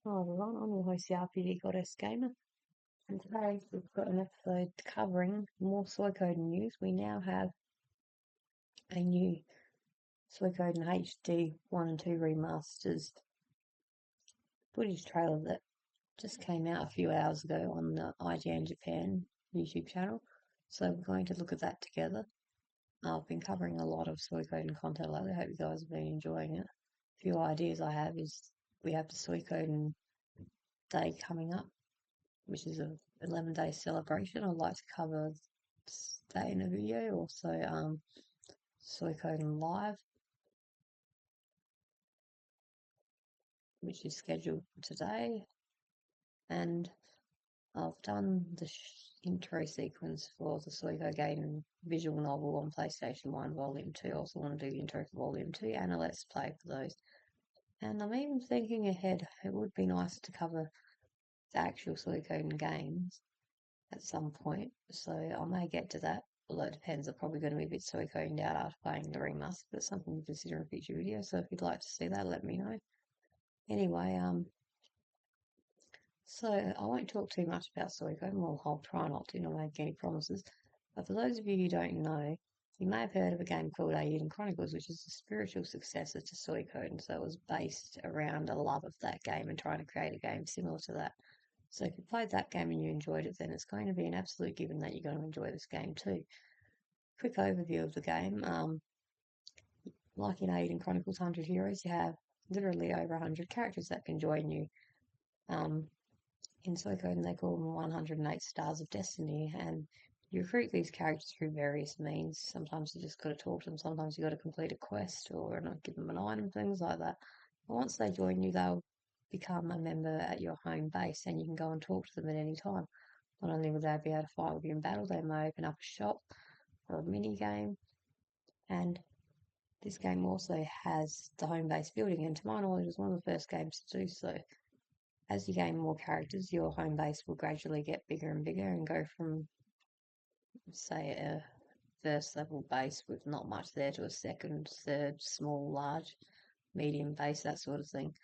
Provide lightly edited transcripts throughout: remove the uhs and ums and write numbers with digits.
Hello everyone, I'm your host, the RPG Goddess Gamer, and today we've got an episode covering more Suikoden news. We now have a new Suikoden HD 1 and 2 remasters footage trailer that just came out a few hours ago on the IGN Japan YouTube channel. So we're going to look at that together. I've been covering a lot of Suikoden content lately. I hope you guys have been enjoying it. A few ideas I have is we have the Suikoden Day coming up, which is a 11-day celebration. I'd like to cover that in a video. Also, Suikoden Live, which is scheduled for today, and I've done the intro sequence for the Suikoden visual novel on PlayStation 1 Volume 2. I also want to do the intro for Volume 2 and a Let's Play for those. And I'm even thinking ahead, it would be nice to cover the actual Suikoden games at some point, so I may get to that. Although it depends, I'm probably going to be a bit Suikoden out after playing the remaster, but something to consider in a future video. So if you'd like to see that, let me know. Anyway, so I won't talk too much about Suikoden. Well, I'll try not to make any promises. But for those of you who don't know, you may have heard of a game called IGN Chronicles, which is the spiritual successor to Suikoden. So it was based around a love of that game and trying to create a game similar to that. So if you played that game and you enjoyed it, then it's going to be an absolute given that you're going to enjoy this game too. Quick overview of the game. Like in IGN Chronicles 100 Heroes, you have literally over 100 characters that can join you. In Suikoden, they call them 108 Stars of Destiny, and you recruit these characters through various means. Sometimes you just got to talk to them, sometimes you got to complete a quest or not give them an item, things like that. But once they join you, they'll become a member at your home base, and you can go and talk to them at any time. Not only will they be able to fight with you in battle, they may open up a shop or a mini game, and this game also has the home base building, and to my knowledge, it was one of the first games to do so. As you gain more characters, your home base will gradually get bigger and bigger and go from, say, a first level base with not much there to a second, third, small, large, medium base, that sort of thing.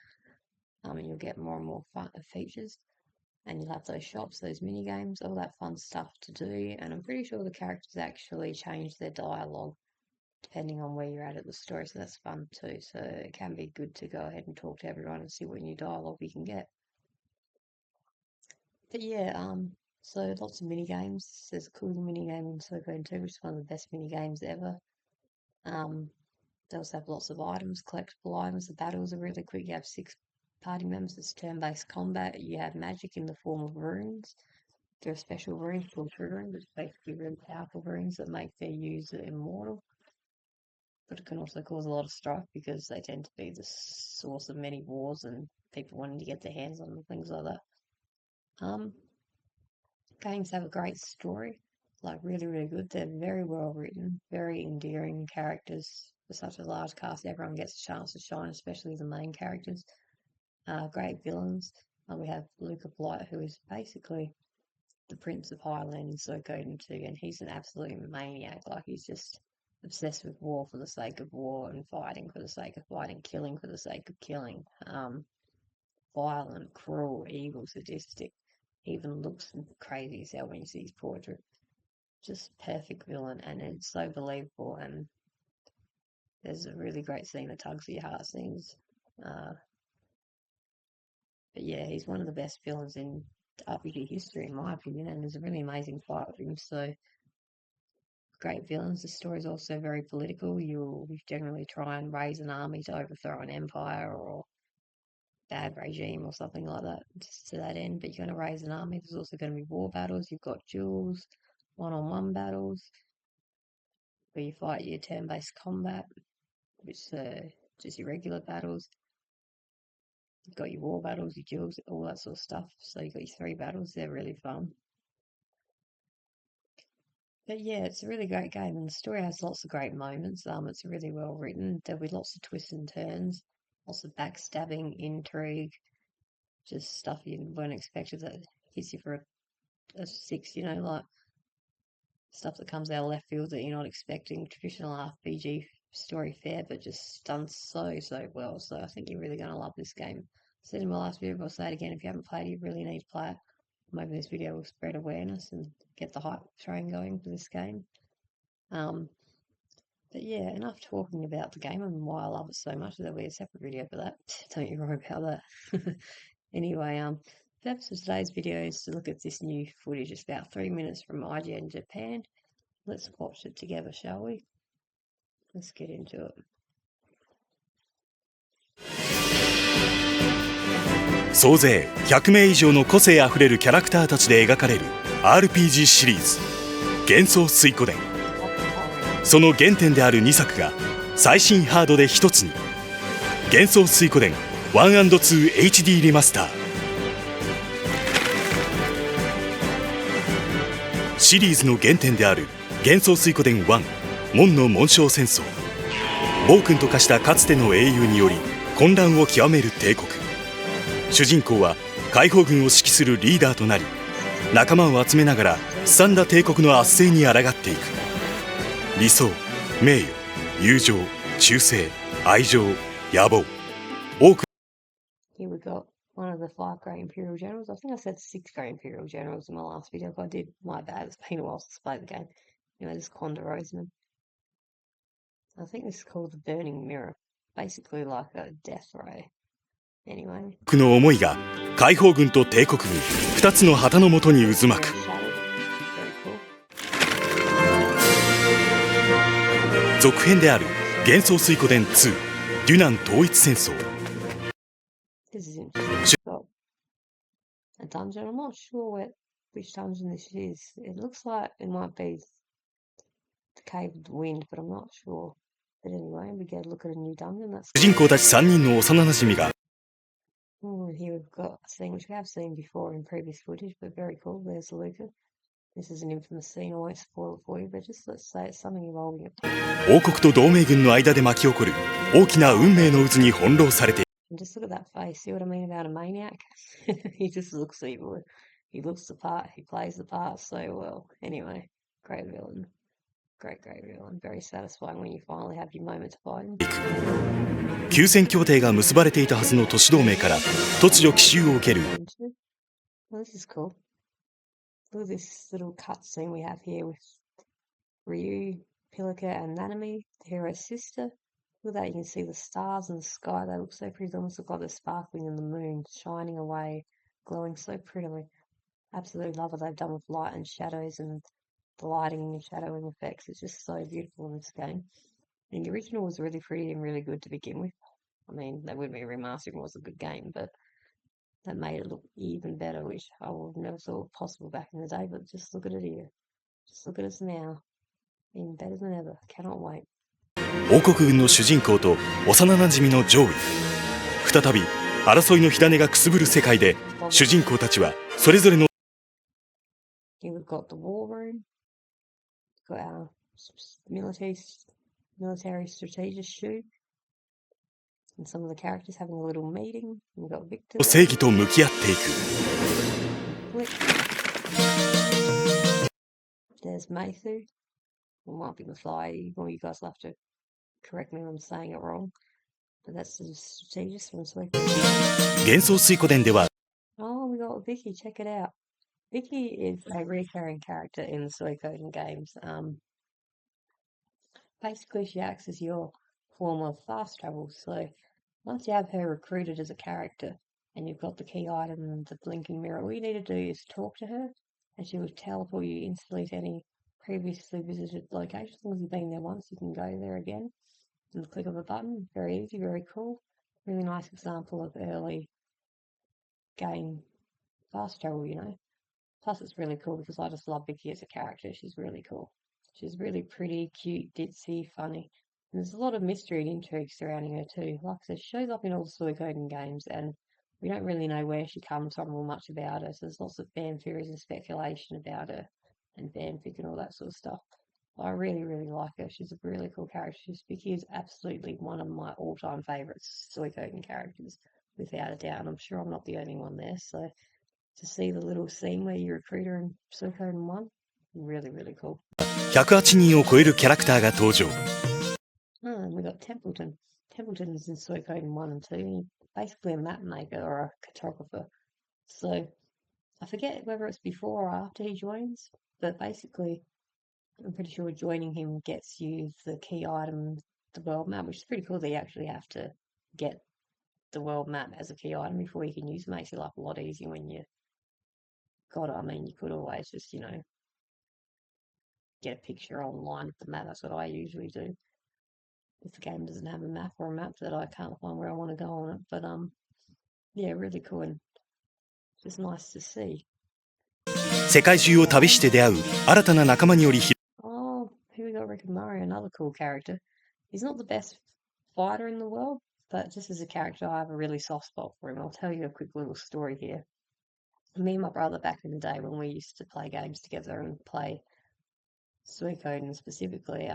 And you'll get more and more fun features, and you'll have those shops, those mini games, all that fun stuff to do. And I'm pretty sure the characters actually change their dialogue depending on where you're at the story, so that's fun too. So it can be good to go ahead and talk to everyone and see what new dialogue you can get. But yeah, so lots of mini games. There's a cool mini game in Suikoden 2, which is one of the best mini games ever. They also have lots of items, collectible items. The battles are really quick. You have 6 party members. It's turn-based combat. You have magic in the form of runes. There are special runes called true runes, which are basically really powerful runes that make their user immortal. But it can also cause a lot of strife because they tend to be the source of many wars and people wanting to get their hands on them, things like that. Games have a great story, like really, really good. They're very well written, very endearing characters for such a large cast. Everyone gets a chance to shine, especially the main characters. Great villains. We have Luca Blight, who is basically the Prince of Highland in Suikoden 2, and he's an absolute maniac. Like, he's just obsessed with war for the sake of war and fighting for the sake of fighting, killing for the sake of killing. Violent, cruel, evil, sadistic. Even looks crazy as hell when you see his portrait. Just perfect villain, and it's so believable. And there's a really great scene that tugs at your heartstrings. But yeah, he's one of the best villains in RPG history, in my opinion, and there's a really amazing fight with him. So great villains. The story's also very political. You'll generally try and raise an army to overthrow an empire or bad regime or something like that, just to that end. But you're going to raise an army. There's also going to be war battles. You've got duels, one-on-one battles, where you fight your turn-based combat, which just your regular battles. You've got your war battles, your duels, all that sort of stuff. So you've got your 3 battles. They're really fun. But yeah, it's a really great game, and the story has lots of great moments. It's really well written. There'll be lots of twists and turns, lots of backstabbing, intrigue, just stuff you weren't expected that hits you for a 6, like stuff that comes out of left field that you're not expecting. Traditional RPG story fare, but just done so well. So I think you're really going to love this game. said in my last video, but I'll say it again, if you haven't played it, you really need to play it. Maybe this video will spread awareness and get the hype train going for this game. But yeah, enough talking about the game and why I love it so much. There'll be a separate video for that. Don't you worry about that. Anyway, the purpose of today's video is to look at this new footage. It's about 3 minutes from IGN Japan. Let's watch it together, shall we? Let's get into it. 総勢100名以上の個性あふれるキャラクターたちで描かれる RPG シリーズ幻想水湖伝。その原点である2作が最新ハードで一つに。幻想水湖伝 1&2HD リマスター。シリーズの原点である幻想水湖伝1門の紋章戦争。暴君と化したかつての英雄により混乱を極める帝国。主人公は解放軍を指揮するリーダーとなり、仲間を集めながらすさんだ帝国の圧政に抗っていく。理想、名誉、友情、忠誠、愛情、野望。多く Here we got one of the 5 Great Imperial Generals. I think I said 6 Great Imperial Generals in my last video. If I did, my bad. It's been a while since I played the game. Anyway, this is Conda Roseman. I think this is called the Burning Mirror. Basically like a death ray. Anyway. の思いが解放軍と帝国軍2つの旗のもとに渦巻く。続編である幻想水湖伝2デュナン統一戦争。This is interesting. Got a dungeon. I'm not sure which dungeon this is. It looks like it might be the Cave of the Wind, but I'm not sure. But anyway, we get a look at a new dungeon. That's 主人公たち3人の幼なじみが here we've got a scene which we have seen before in previous footage, but very cool. There's Luca. This is an infamous scene. I won't spoil it for you, but just let's say it's something involving it. 王国と同盟軍の間で巻き起こる大きな運命の渦に翻弄されている。And just look at that face. See what I mean about a maniac? He just looks evil. He looks the part. He plays the part so well. Anyway, great villain. Great villain. Very satisfying when you finally have your moment to fight him. 休戦協定が結ばれていたはずの都市同盟から突如奇襲を受ける。Well, this is cool. Look at this little cutscene we have here with Ryu, Pilika, and Nanami, the hero's sister. Look at that, you can see the stars in the sky. They look so pretty. They almost look like they're sparkling in the moon, shining away, glowing so prettily. Absolutely love what they've done with light and shadows and the lighting and shadowing effects. It's just so beautiful in this game. And the original was really pretty and really good to begin with. I mean, that would be a remastering, was a good game, but that made it look even better, which I would have never thought possible back in the day. But just look at it here. Just look at us now. Even better than ever. Cannot wait. 王国軍の主人公と幼なじみの上位。再び争いの火種がくすぶる世界で主人公たちはそれぞれの Here we've got the war room. We've got our military strategist shoot. And some of the characters having a little meeting. We've got Victor. 正義と向き合っていく。There's Mathu. It might be Mathai. Well, you guys will have to correct me if I'm saying it wrong. But that's the strategist from Suikoden. 幻想水湖伝では Oh, we got Vicky. Check it out. Vicky is a recurring character in the Suikoden games. Basically, she acts as your form of fast travel. So once you have her recruited as a character and you've got the key item and the blinking mirror, all you need to do is talk to her and she will teleport you instantly to any previously visited location. As long as you've been there once, you can go there again and the click of a button. Very easy, very cool. Really nice example of early game fast travel, you know. Plus it's really cool because I just love Vicky as a character. She's really cool. She's really pretty, cute, ditzy, funny. And there's a lot of mystery and intrigue surrounding her too. Like I said, she shows up in all the Suikoden games and we don't really know where she comes from or much about her. So there's lots of fan theories and speculation about her and fanfic and all that sort of stuff. I really, really like her. She's a really cool character. Vicky is absolutely one of my all-time favourites Suikoden characters, without a doubt. And I'm sure I'm not the only one there. So to see the little scene where you recruit her in Suikoden 1, really, really cool. 108人を超えるキャラクターが登場。And we got Templeton. Templeton is in Suikoden 1 and 2. basically a map maker or a cartographer. So I forget whether it's before or after he joins, but basically I'm pretty sure joining him gets you the key item, the world map, which is pretty cool that you actually have to get the world map as a key item before you can use it. Makes your life a lot easier when you got it. I mean, you could always just, get a picture online of the map. That's what I usually do if the game doesn't have a map or a map that I can't find where I want to go on it. But yeah, really cool and just nice to see. 世界中を旅して出会う新たな仲間により Oh, here we got Rikamari, another cool character. He's not the best fighter in the world, but just as a character, I have a really soft spot for him. I'll tell you a quick little story here. Me and my brother back in the day when we used to play games together and play Suikoden specifically,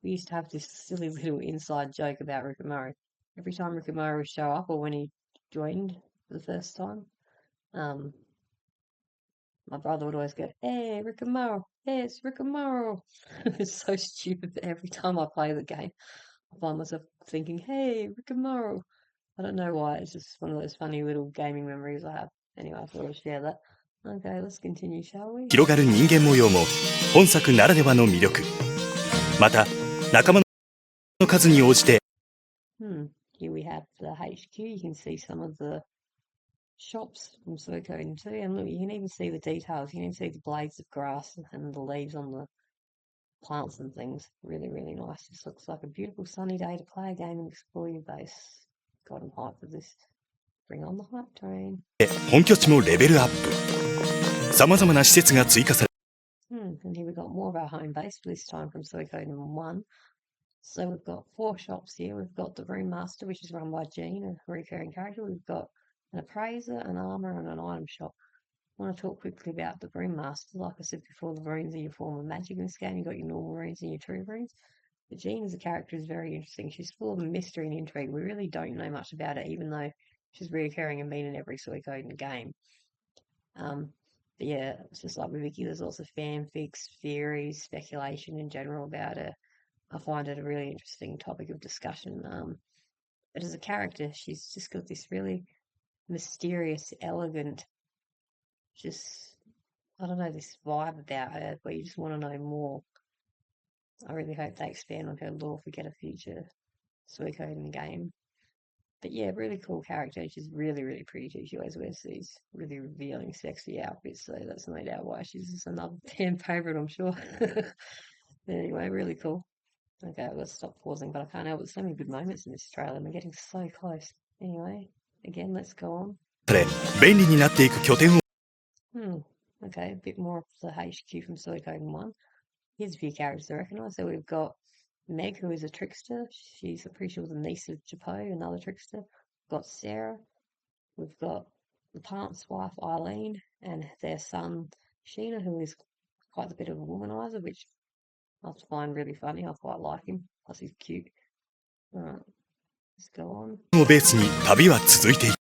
we used to have this silly little inside joke about Rikamari. Every time Rikamari would show up or when he joined for the first time, my brother would always go, "Hey, Rikamaro! Hey, it's Rikamaro!" It's so stupid, but every time I play the game, I find myself thinking, "Hey, Rikamaro!" I don't know why, it's just one of those funny little gaming memories I have. Anyway, I thought I'd share that. Okay, let's continue, shall we? 広がる人間模様も本作ならではの魅力。また、仲間の数に応じて Here we have the HQ. You can see some of the shops from Suikoden too, and look, you can even see the details. You can even see the blades of grass and the leaves on the plants and things. Really, really nice. This looks like a beautiful sunny day to play a game and explore your base. God, I'm hyped for this. Bring on the hype train. 本拠地もレベルアップ。さまざまな施設が追加され And here we've got more of our home base, this time from Suikoden 1. So we've got 4 shops here. We've got the Remaster, which is run by Jean, a recurring character. We've got an appraiser, an armor, and an item shop. I want to talk quickly about the Remaster. Like I said before, the runes are your form of magic in this game. You've got your normal runes and your true runes. But Jean as a character is very interesting. She's full of mystery and intrigue. We really don't know much about her, even though she's reoccurring and been in every Suikoden game. But yeah, it's just like with Vicky, there's lots of fanfics, theories, speculation in general about her. I find it a really interesting topic of discussion. But as a character, she's just got this really mysterious, elegant, just, I don't know, this vibe about her where you just want to know more. I really hope they expand on her lore if we get a future Suikoden game. But yeah, really cool character. She's really, really pretty too. She always wears these really revealing, sexy outfits, so that's no doubt why she's just another fan favourite, I'm sure. Anyway, really cool. Okay, let's stop pausing, but I can't help it. So many good moments in this trailer. We're getting so close. Anyway, again, let's go on. れ便利になっていく拠点を Okay, a bit more of the HQ from Suikoden 1. Here's a few characters I recognise. So we've got Meg, who is a trickster. She's, I'm pretty sure, the niece of Japo, another trickster. We've got Sarah. We've got the parent's wife, Eileen, and their son, Sheena, who is quite a bit of a womanizer, which I find really funny. I quite like him. Plus, he's cute. Alright, let's go on. をベースに旅は続いている。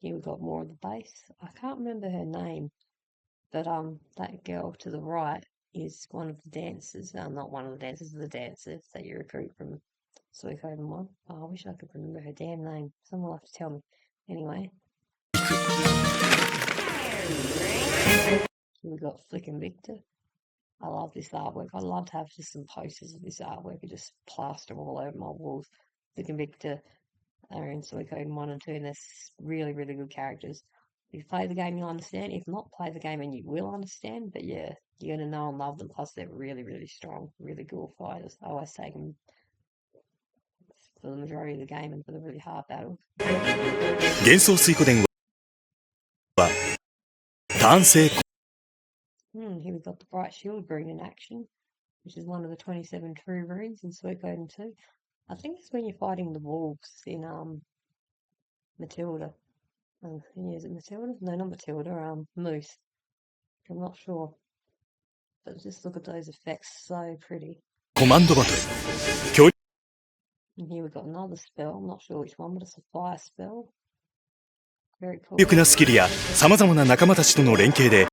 Here we've got more of the base. I can't remember her name, but that girl to the right is one of the dancers. Not one of the dancers, the dancers that you recruit from Suikoden 1. Oh, I wish I could remember her damn name. Someone will have to tell me. Anyway. Here we got Flick and Victor. I love this artwork. I'd love to have just some posters of this artwork and just plaster them all over my walls. Flick and Victor are in Suikoden 1 and 2, and they're really, really good characters. If you play the game, you'll understand. If not, play the game and you will understand. But yeah, you're going to know and love them. Plus, they're really, really strong, really good fighters. I always take them for the majority of the game and for the really hard battles. 幻想水湖伝は単性 Here we've got the Bright Shield rune in action, which is one of the 27 true runes in Suikoden 2. I think it's when you're fighting the wolves in Matilda. Yeah, is it Matilda? No, not Matilda. Moose. I'm not sure. But just look at those effects, so pretty. コマンドバトル。協 And here we've got another spell. I'm not sure which one, but it's a fire spell. Very cool. 力なスキルやさまざまな仲間たちとの連携で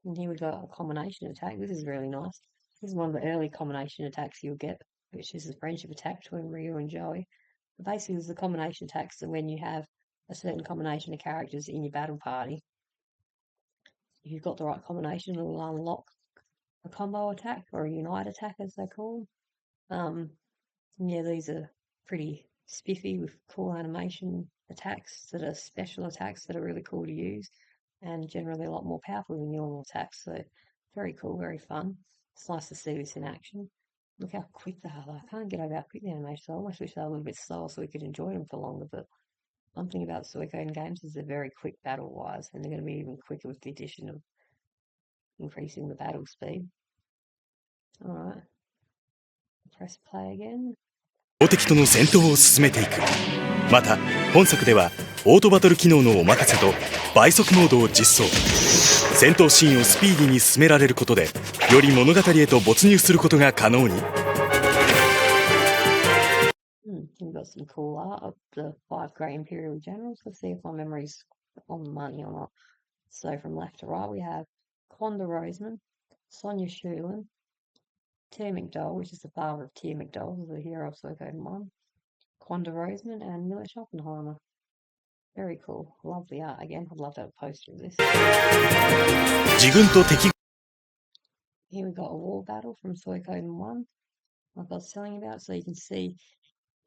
And here we've got a combination attack. This is really nice. This is one of the early combination attacks you'll get, which is the friendship attack between Ryu and Joey. basically there's the combination attacks that when you have a certain combination of characters in your battle party, if you've got the right combination, it'll unlock a combo attack or a unite attack, as they call them. Yeah, these are pretty spiffy with cool animation attacks that are special attacks that are really cool to use and generally a lot more powerful than normal attacks. So very cool, very fun. It's nice to see this in action. Look how quick they are. I can't get over how quick the animations are. I almost wish they were a little bit slower so we could enjoy them for longer. But one thing about Suikoden games is they're very quick battle-wise, and they're going to be even quicker with the addition of increasing the battle speed. All right, press play again. 標的との戦闘を進めていく。また本作ではオートバトル機能のお任せと倍速モードを実装。戦闘シーンをスピーディーに進められることでより物語へと没入することが可能に。We've got some cool art of the 5 Grey Imperial Generals. Let's see if my memory's on the money or not. So from left to right we have Quanda Roseman, Sonia Shulin, Tyr McDowell, which is the father of Tyr McDowell, the hero of Suikoden 1, Quanda Roseman, and Miller Oppenheimer. Very cool. Love the art again. I'd love to have a poster of this. Here we got a war battle from Suikoden 1, like I was telling you about, so you can see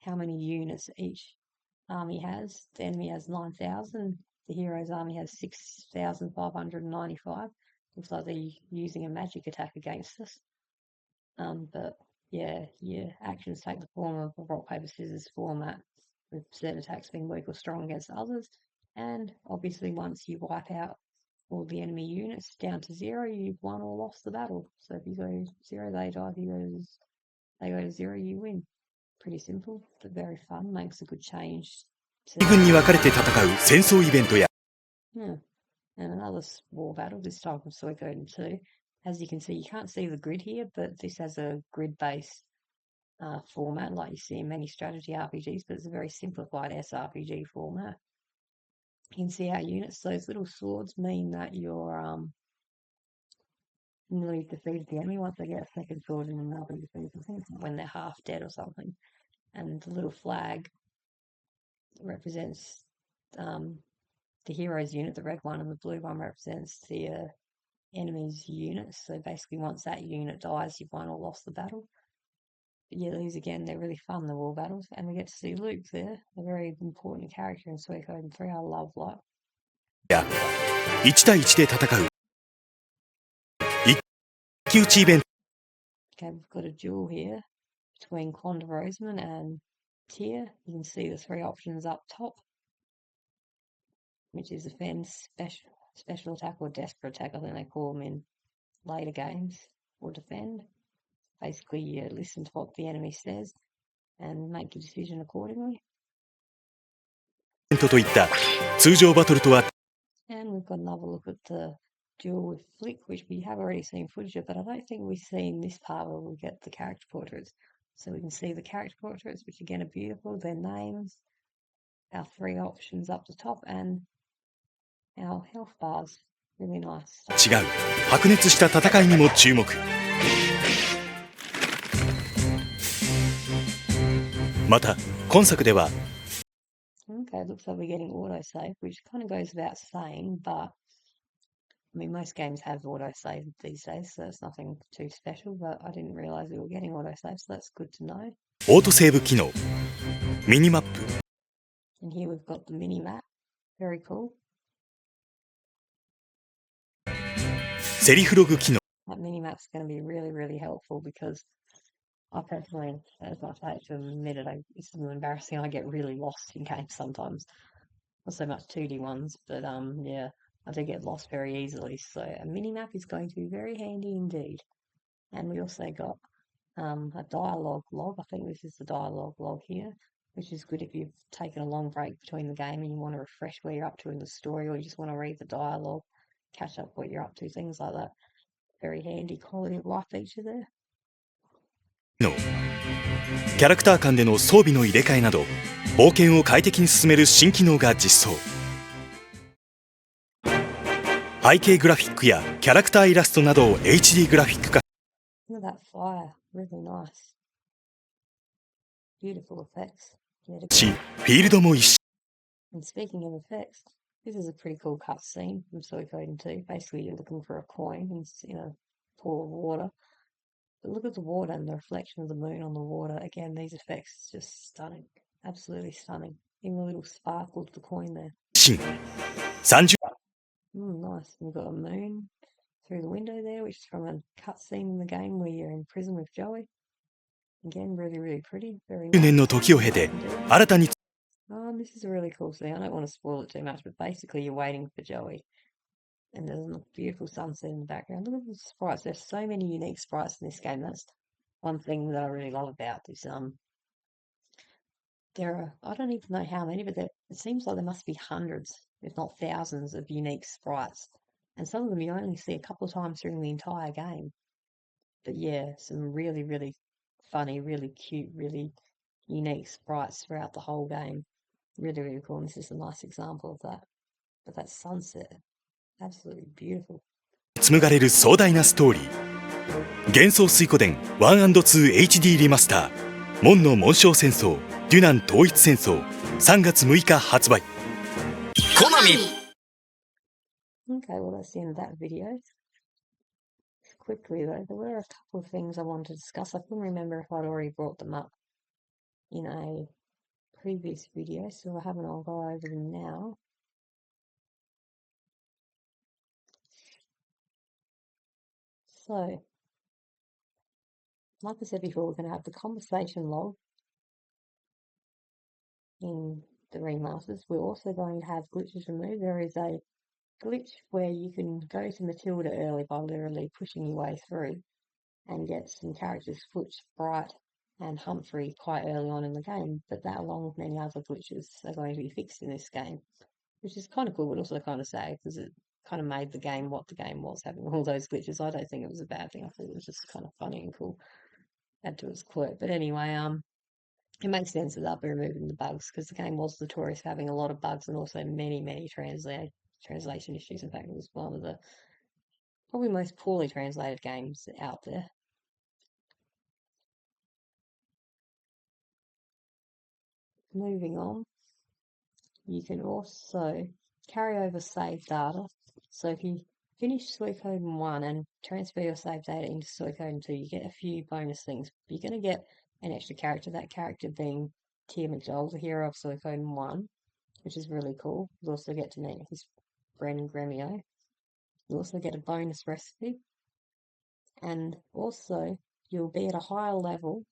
how many units each army has. The enemy has 9,000. The hero's army has 6,595. Looks like they're using a magic attack against us. But yeah, actions take the form of a rock, paper, scissors format, with certain attacks being weak or strong against others. And obviously once you wipe out all the enemy units down to 0, you've won or lost the battle. So if you go 0, they die. If they go to 0, you win. Pretty simple, but very fun. Makes a good change. Yeah. And another war battle, this time from Suikoden 2. As you can see, you can't see the grid here, but this has a grid-based format like you see in many strategy RPGs, but it's a very simplified SRPG format. You can see our units. Those little swords mean that you're nearly defeated the enemy. Once they get a second sword and another defeat, I think when they're half dead or something. And the little flag represents the hero's unit, the red one, and the blue one represents the enemy's unit. So basically once that unit dies, you've won or lost the battle. But yeah, these again, they're really fun, the war battles. And we get to see Luke there, a very important character in Suikoden 3. I love Luke. 1対1で戦う一騎打ちイベント。 Okay, we've got a duel here between Quanda Roseman and Tyr. You can see the 3 options up top, which is defend, special attack, or desperate attack, I think they call them in later games, or defend. Basically, you listen to what the enemy says and make your decision accordingly. And we've got another look at the duel with Flick, which we have already seen footage of, but I don't think we've seen this part where we get the character portraits. So we can see the character portraits, which again are beautiful, their names, our 3 options up the top, and our health bars. Really nice. 違う白熱した戦いにも注目。また今作では Okay, looks like we're getting autosave, which kind of goes without saying, but I mean, most games have autosave these days, so it's nothing too special, but I didn't realise we were getting autosave, so that's good to know. オートセーブ機能、ミニマップ。 And here we've got the mini map. Very cool. セリフログ機能。 That mini map's going to be really, really helpful because I personally, as I say to admit it, it's a little embarrassing. I get really lost in games sometimes. Not so much 2D ones, but yeah, I do get lost very easily. So a mini map is going to be very handy indeed. And we also got a dialogue log. I think this is the dialogue log here, which is good if you've taken a long break between the game and you want to refresh where you're up to in the story, or you just want to read the dialogue, catch up what you're up to, things like that. Very handy quality of life feature there. キャラクター間での装備の入れ替えなど冒険を快適に進める新機能が実装。背景グラフィックやキャラクターイラストなどを HD グラフィック化。 Look at that fire, really nice. Beautiful effects. し、フィールドも一緒。 And speaking of effects, this is a pretty cool cutscene from Suikoden 2. Basically, you're looking for a coin in a pool of water. But look at the water and the reflection of the moon on the water. Again, these effects just stunning. Absolutely stunning. Even the little sparkle of the coin there. 30 Nice. We've got a moon through the window there, which is from a cutscene in the game where you're in prison with Joey. Again, really, really pretty. Very 年 nice. の時を経て新たに This is a really cool scene. I don't want to spoil it too much, but basically you're waiting for Joey. And there's a beautiful sunset in the background. Look at the sprites. There's so many unique sprites in this game. That's one thing that I really love about this. There are, I don't even know how many, but it seems like there must be hundreds, if not thousands, of unique sprites. And some of them you only see a couple of times during the entire game. But yeah, some really, really funny, really cute, really unique sprites throughout the whole game. Really, really cool. And this is a nice example of that. But that sunset, absolutely beautiful. 紡がれる壮大なストーリー。幻想水湖伝 1&2HD リマスター門の紋章戦争デュナン統一戦争3月6日発売。コナミ。 Okay, well that's the end of that video. Quickly though, there were a couple of things I wanted to discuss. I couldn't remember if I'd already brought them up in a previous video, so I haven't. I'll go over them now. So, like I said before, we're going to have the conversation log in the remasters. We're also going to have glitches removed. There is a glitch where you can go to Matilda early by literally pushing your way through and get some characters, Foot, Sprite, and Humphrey quite early on in the game, but that along with many other glitches are going to be fixed in this game, which is kind of cool, but also kind of sad because it kind of made the game what the game was, having all those glitches. I don't think it was a bad thing. I thought it was just kind of funny and cool. Add to its quirk. But anyway, it makes sense that they'll be removing the bugs because the game was notorious for having a lot of bugs and also many translation issues. In fact, it was one of the probably most poorly translated games out there. Moving on, you can also carry over save data. So if you finish Suikoden 1 and transfer your save data into Suikoden 2, you get a few bonus things. You're going to get an extra character, that character being Tia McDowell, the hero of Suikoden 1, which is really cool. You also get to meet his friend Gremio. You also get a bonus recipe. And also, you'll be at a higher level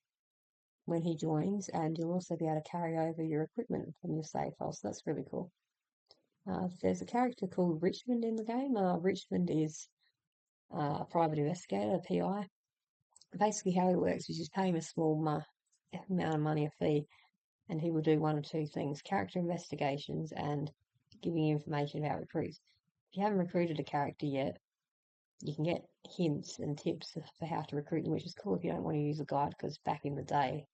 when he joins, and you'll also be able to carry over your equipment from your save file, so that's really cool. There's a character called Richmond in the game. Richmond is a private investigator, a PI. Basically, how he works is you pay him a small amount of money, a fee, and he will do one or two things: character investigations and giving you information about recruits. If you haven't recruited a character yet, you can get hints and tips for how to recruit them, which is cool if you don't want to use a guide, because back in the day,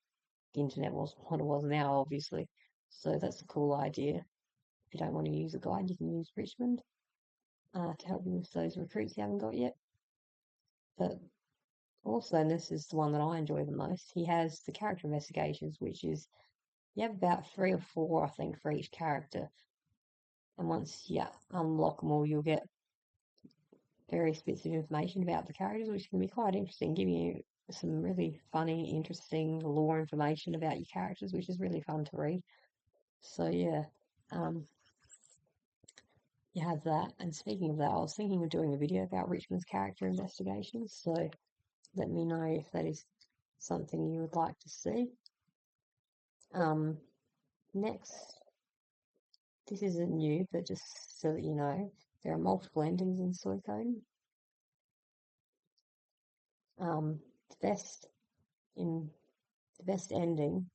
the internet wasn't what it was now, obviously. So that's a cool idea. If you don't want to use a guide, you can use Richmond to help you with those recruits you haven't got yet. But also, and this is the one that I enjoy the most, he has the character investigations, which is you have about 3 or 4, I think, for each character. And once you unlock them all, you'll get various bits of information about the characters, which can be quite interesting, giving you some really funny, interesting lore information about your characters, which is really fun to read. So yeah, you have that. And speaking of that, I was thinking of doing a video about Richmond's character investigations, so let me know if that is something you would like to see. Next, this isn't new, but just so that you know, there are multiple endings in Suikoden. The best ending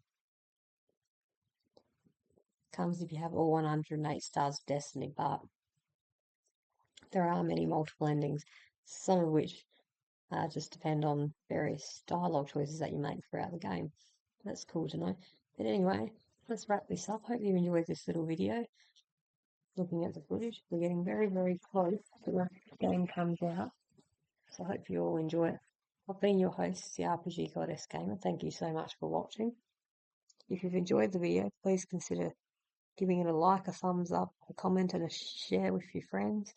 comes if you have all 108 stars of destiny, but there are many multiple endings, some of which just depend on various dialogue choices that you make throughout the game. That's cool to know. But anyway, let's wrap this up. Hope you enjoyed this little video. Looking at the footage, we're getting very, very close to the game comes out. So I hope you all enjoy it. I've been your host, the RPG Goddess Gamer. Thank you so much for watching. If you've enjoyed the video, please consider giving it a like, a thumbs up, a comment, and a share with your friends.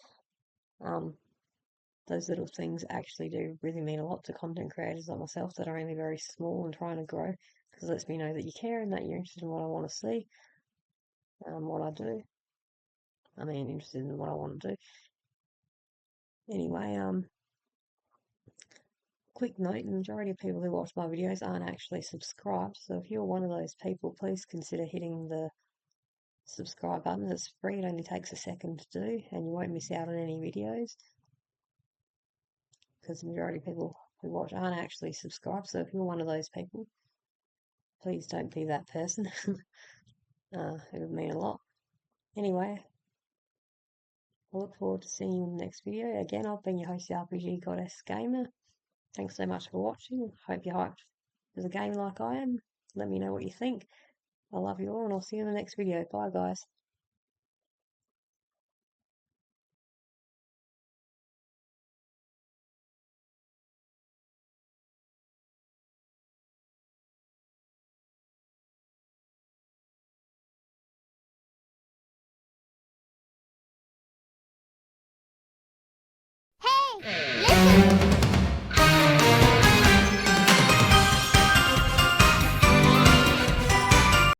Those little things actually do really mean a lot to content creators like myself that are only very small and trying to grow, because it lets me know that you care and that you're interested in what I want to see, what I do. I mean, interested in what I want to do. Anyway, quick note, the majority of people who watch my videos aren't actually subscribed, so if you're one of those people, please consider hitting the subscribe button. It's free, it only takes a second to do, and you won't miss out on any videos, because the majority of people who watch aren't actually subscribed, so if you're one of those people, please don't be that person. It would mean a lot. Anyway, I look forward to seeing you in the next video. Again, I've been your host, the RPG Goddess Gamer. Thanks so much for watching. Hope you're hyped for the game like I am. Let me know what you think. I love you all, and I'll see you in the next video. Bye, guys. Hey, listen!